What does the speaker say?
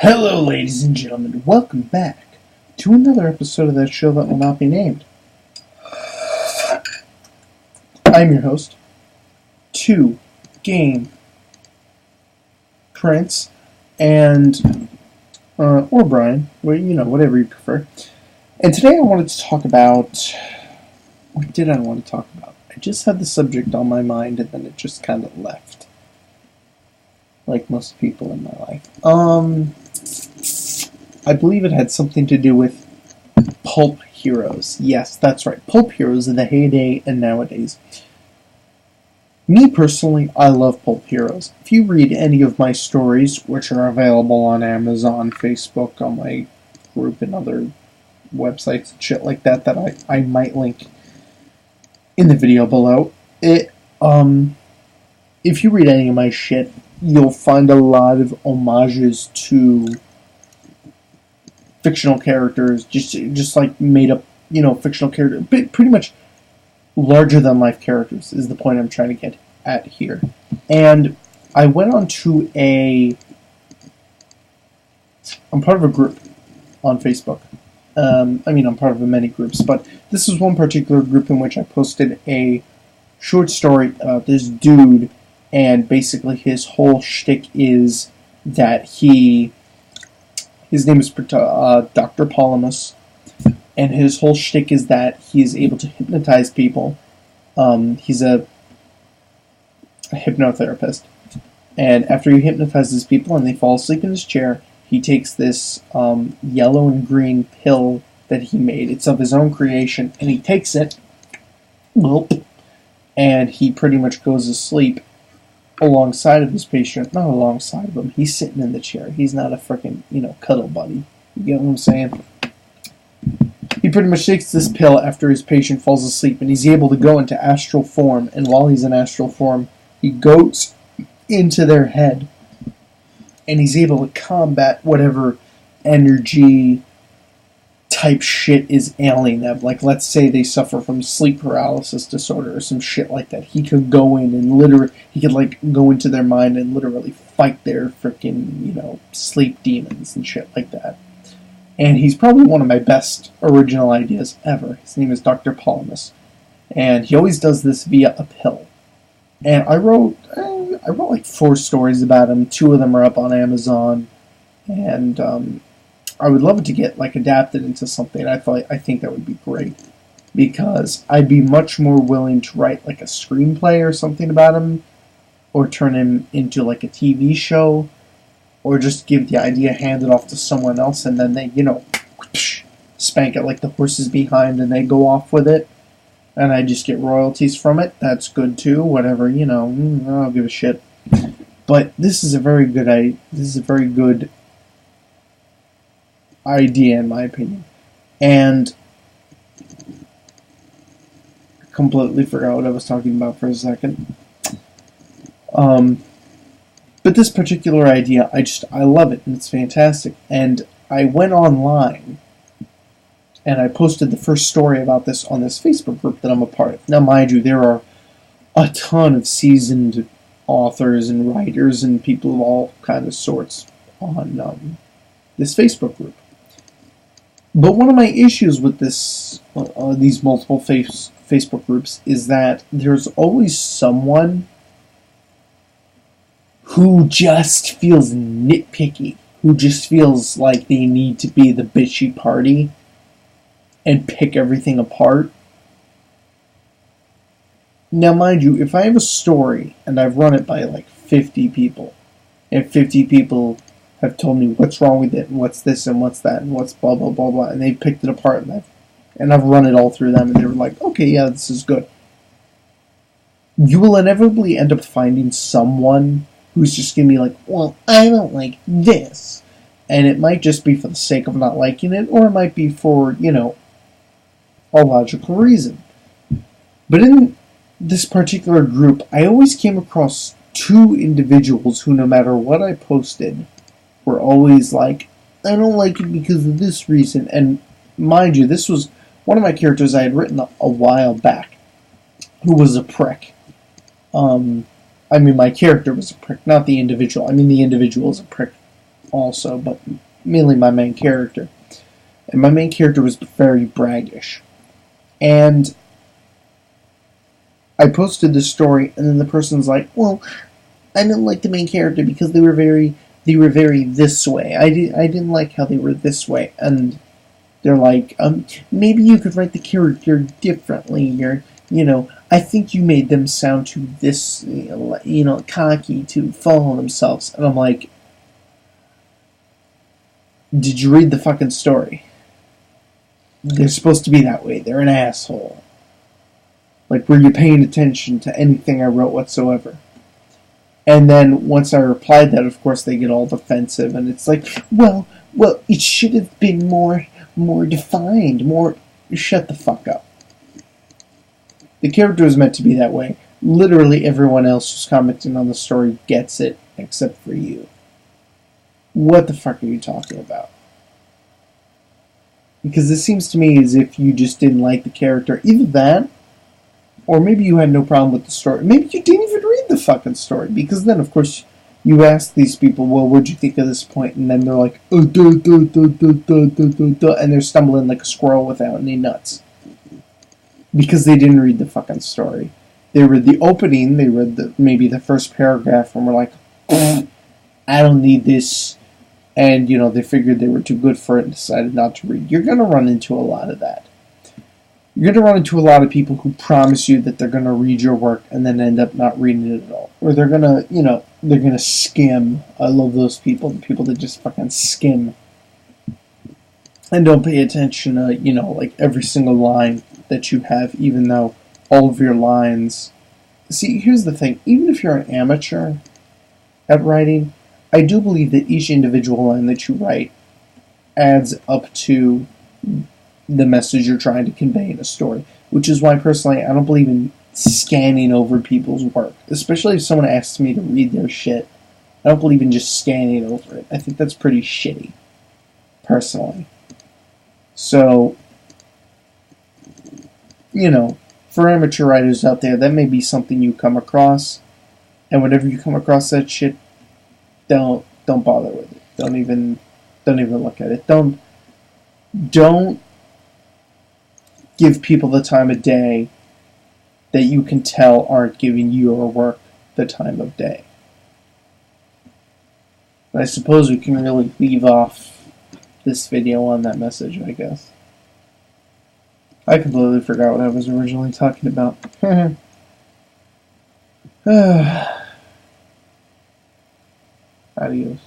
Hello, ladies and gentlemen. Welcome back to another episode of that show that will not be named. I'm your host, 2 Game Prince, and or Brian, whatever you prefer. And today I wanted to talk about. What did I want to talk about? I just had the subject on my mind, and then it just kind of left. Like most people in my life. I believe it had something to do with pulp heroes. Yes, that's right. Pulp heroes in the heyday and nowadays. Me personally, I love pulp heroes. If you read any of my stories, which are available on Amazon, Facebook, on my group, and other websites and shit like that I might link in the video below, if you read any of my shit, you'll find a lot of homages to fictional characters, just like made up, fictional characters, pretty much larger than life characters is the point I'm trying to get at here. And I went on to I'm part of a group on Facebook. I'm part of many groups, but this is one particular group in which I posted a short story about this dude, and basically his whole shtick is that his name is Dr. Pulp, and his whole shtick is that he is able to hypnotize people. He's a hypnotherapist, and after he hypnotizes people and they fall asleep in his chair, he takes this yellow and green pill that he made. It's of his own creation, and he takes it, and he pretty much goes to sleep alongside of his patient. Not alongside of him. He's sitting in the chair. He's not a freaking, cuddle buddy. You get what I'm saying? He pretty much takes this pill after his patient falls asleep, and he's able to go into astral form, and while he's in astral form, he goes into their head, and he's able to combat whatever energy type shit is ailing them. Like, let's say they suffer from sleep paralysis disorder or some shit like that. He could go in and he could go into their mind and literally fight their freaking, sleep demons and shit like that. And he's probably one of my best original ideas ever. His name is Dr. Pulp, and he always does this via a pill. And I wrote like 4 stories about him. 2 of them are up on Amazon, and I would love it to get adapted into something. I think that would be great, because I'd be much more willing to write a screenplay or something about him, or turn him into a TV show, or just give the idea, hand it off to someone else, and then they spank it like the horses behind, and they go off with it, and I just get royalties from it. That's good too. Whatever, I don't give a shit. But this is a very good idea, in my opinion. And I completely forgot what I was talking about for a second. But this particular idea, I love it, and it's fantastic. And I went online, and I posted the first story about this on this Facebook group that I'm a part of. Now, mind you, there are a ton of seasoned authors and writers and people of all kind of sorts on this Facebook group. But one of my issues with these multiple Facebook groups is that there's always someone who just feels nitpicky, who just feels like they need to be the bitchy party and pick everything apart. Now, mind you, if I have a story and I've run it by 50 people, and 50 people have told me what's wrong with it, and what's this, and what's that, and what's blah, blah, blah, blah, and they've picked it apart, and I've run it all through them, and they were like, okay, yeah, this is good. You will inevitably end up finding someone who's just going to be like, well, I don't like this. And it might just be for the sake of not liking it, or it might be for, a logical reason. But in this particular group, I always came across 2 individuals who, no matter what I posted, were always like, I don't like it because of this reason. And mind you, this was one of my characters I had written a while back, who was a prick. My character was a prick, not the individual. The individual is a prick. also, but mainly my main character. And my main character was very braggish. And I posted this story, and then the person's like, well, I didn't like the main character because they were very this way. I didn't like how they were this way. And they're like, maybe you could write the character differently, or, I think you made them sound too this, cocky, too full of themselves. And I'm like, did you read the fucking story? They're supposed to be that way. They're an asshole. Like, were you paying attention to anything I wrote whatsoever? And then once I replied that, of course, they get all defensive, and it's like, well, it should have been more defined, more. Shut the fuck up. The character was meant to be that way. Literally everyone else who's commenting on the story gets it, except for you. What the fuck are you talking about? Because it seems to me as if you just didn't like the character. Either that, or maybe you had no problem with the story. Maybe you didn't even read the fucking story. Because then, of course, you ask these people, well, what'd you think of this point? And then they're like, and they're stumbling like a squirrel without any nuts. Because they didn't read the fucking story. They read the opening, they read maybe the first paragraph, and were like, I don't need this. And, they figured they were too good for it and decided not to read. You're going to run into a lot of that. You're going to run into a lot of people who promise you that they're going to read your work and then end up not reading it at all. Or they're going to, they're going to skim. I love those people, the people that just fucking skim. And don't pay attention to, like every single line that you have, even though all of your lines... See, here's the thing. Even if you're an amateur at writing, I do believe that each individual line that you write adds up to the message you're trying to convey in a story. Which is why, personally, I don't believe in scanning over people's work. Especially if someone asks me to read their shit. I don't believe in just scanning over it. I think that's pretty shitty. Personally. So, for amateur writers out there, that may be something you come across. And whenever you come across that shit, don't bother with it. Don't even look at it. Don't give people the time of day that you can tell aren't giving your work the time of day. But I suppose we can really leave off this video on that message, I guess. I completely forgot what I was originally talking about. Adios.